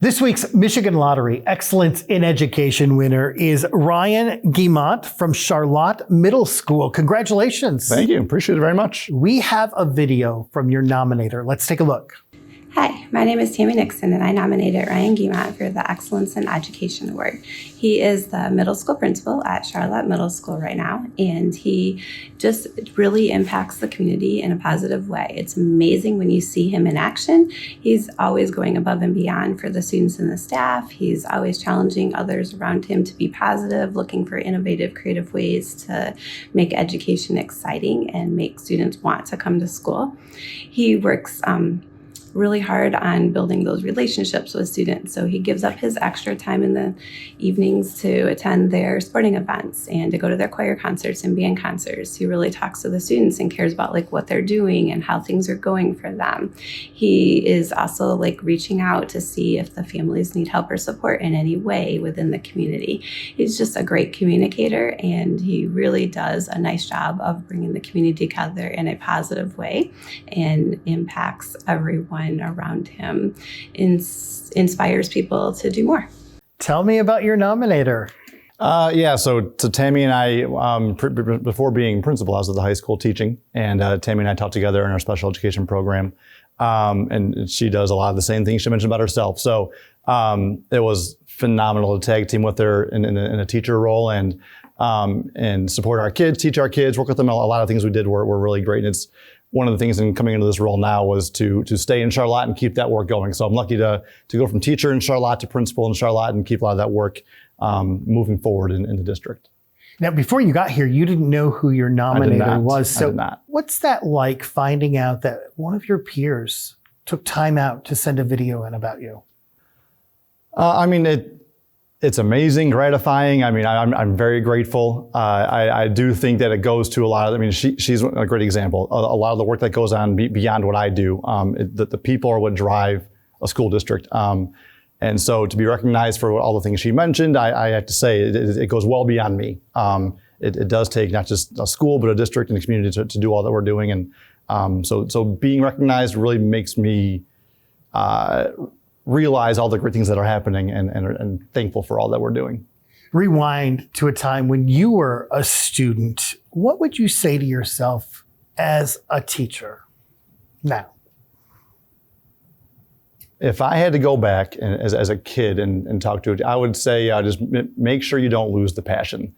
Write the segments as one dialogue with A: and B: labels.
A: This week's Michigan Lottery Excellence in Education winner is Ryan Guimont from Charlotte Middle School. Congratulations.
B: Thank you. Appreciate it very much.
A: We have a video from your nominator. Let's take a look.
C: Hi, my name is Tammy Nixon, and I nominated Ryan Guimont for the Excellence in Education Award. He is the middle school principal at Charlotte Middle School right now, and he just really impacts the community in a positive way. It's amazing when you see him in action. He's always going above and beyond for the students and the staff. He's always challenging others around him to be positive, looking for innovative, creative ways to make education exciting and make students want to come to school. He works really hard on building those relationships with students. So he gives up his extra time in the evenings to attend their sporting events and to go to their choir concerts and band concerts. He really talks to the students and cares about what they're doing and how things are going for them. He is also reaching out to see if the families need help or support in any way within the community. He's just a great communicator, and he really does a nice job of bringing the community together in a positive way and impacts everyone around him, inspires people to do more.
A: Tell me about your nominator.
B: So Tammy and I, before being principal, I was at the high school teaching, and Tammy and I taught together in our special education program. And she does a lot of the same things she mentioned about herself. So it was phenomenal to tag team with her in a teacher role and support our kids, teach our kids, work with them. A lot of things we did were really great. And it's one of the things in coming into this role now was to stay in Charlotte and keep that work going. So I'm lucky to go from teacher in Charlotte to principal in Charlotte and keep a lot of that work moving forward in the district.
A: Now, before you got here, you didn't know who your nominator was. So
B: I did not. What's
A: that like, finding out that one of your peers took time out to send a video in about you?
B: It's amazing, gratifying. I'm very grateful. I do think that it goes to a lot of, she's a great example. A lot of the work that goes on beyond what I do, the people are what drive a school district. And so to be recognized for all the things she mentioned, I have to say it goes well beyond me. It does take not just a school, but a district and a community to do all that we're doing. And so being recognized really makes me realize all the great things that are happening and thankful for all that we're doing.
A: Rewind to a time when you were a student. What would you say to yourself as a teacher now?
B: If I had to go back as a kid and talk to it, I would say just make sure you don't lose the passion.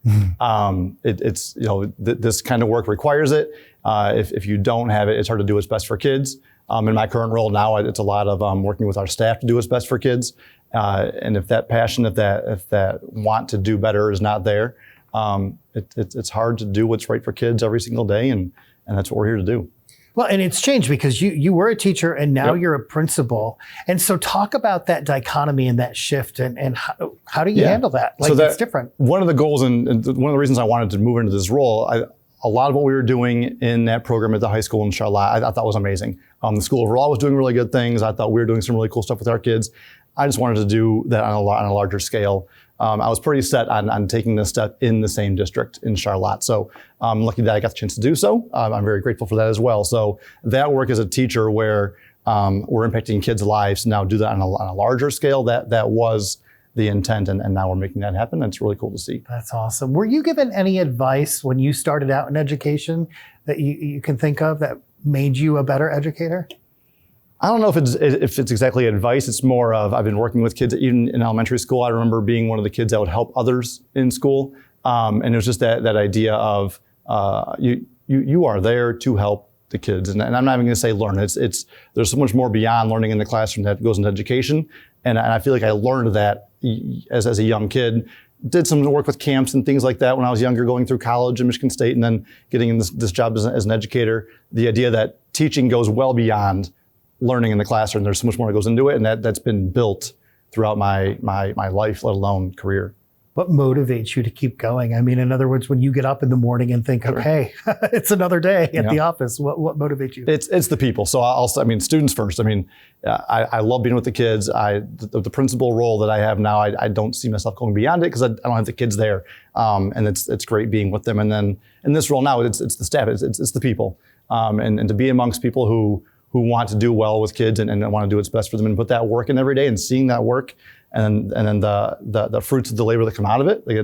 B: It's this kind of work requires it. If you don't have it, it's hard to do what's best for kids. In my current role now, it's a lot of working with our staff to do what's best for kids. And if that passion, if that want to do better is not there, it's hard to do what's right for kids every single day, and that's what we're here to do.
A: Well, and it's changed because you were a teacher and now You're a principal. And so talk about that dichotomy and that shift and how do you handle that? It's different.
B: One of the goals and one of the reasons I wanted to move into this role, a lot of what we were doing in that program at the high school in Charlotte, I thought was amazing. The school overall was doing really good things. I thought we were doing some really cool stuff with our kids. I just wanted to do that on a larger scale. I was pretty set on taking this step in the same district in Charlotte. So I'm lucky that I got the chance to do so. I'm very grateful for that as well. So that work as a teacher where we're impacting kids' lives, now do that on a larger scale, that was the intent, and now we're making that happen. That's really cool to see.
A: That's awesome. Were you given any advice when you started out in education that you can think of that made you a better educator?
B: I don't know if it's exactly advice. It's more of, I've been working with kids even in elementary school. I remember being one of the kids that would help others in school. And it was just that idea of you are there to help the kids. And I'm not even going to say learn. There's so much more beyond learning in the classroom that goes into education. And I feel like I learned that as a young kid. Did some work with camps and things like that when I was younger, going through college in Michigan State and then getting in this job as an educator. The idea that teaching goes well beyond learning in the classroom. There's so much more that goes into it, and that's been built throughout my life, let alone career.
A: What motivates you to keep going? In other words, when you get up in the morning and think, okay, it's another day at the office, what motivates you?
B: It's the people. So students first. I love being with the kids. The principal role that I have now, I don't see myself going beyond it because I don't have the kids there. And it's great being with them. And then in this role now, it's the staff, it's the people. And to be amongst people who who want to do well with kids and want to do what's best for them and put that work in every day, and seeing that work and then the fruits of the labor that come out of it. Like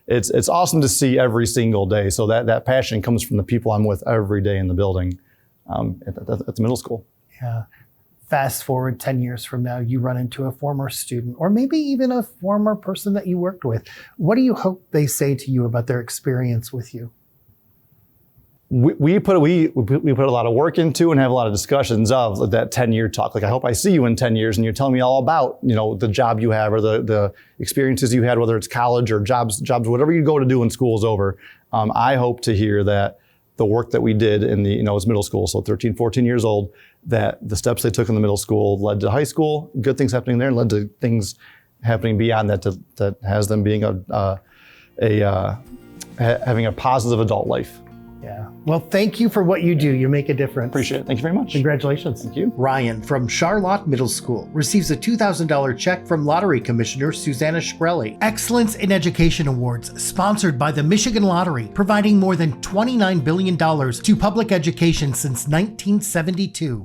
B: it's awesome to see every single day. So that passion comes from the people I'm with every day in the building at the middle school.
A: Yeah. Fast forward 10 years from now, you run into a former student or maybe even a former person that you worked with. What do you hope they say to you about their experience with you?
B: We put a lot of work into and have a lot of discussions of that 10-year talk. Like, I hope I see you in 10 years and you're telling me all about, the job you have or the experiences you had, whether it's college or jobs, whatever you go to do when school's over. I hope to hear that the work that we did in it's middle school, so 13, 14 years old, that the steps they took in the middle school led to high school, good things happening there, and led to things happening beyond that that has them being having a positive adult life.
A: Yeah. Well, thank you for what you do. You make a difference.
B: Appreciate it. Thank you very much.
A: Congratulations.
B: Thank you.
A: Ryan from Charlotte Middle School receives a $2,000 check from Lottery Commissioner Susanna Shkreli. Excellence in Education Awards, sponsored by the Michigan Lottery, providing more than $29 billion to public education since 1972.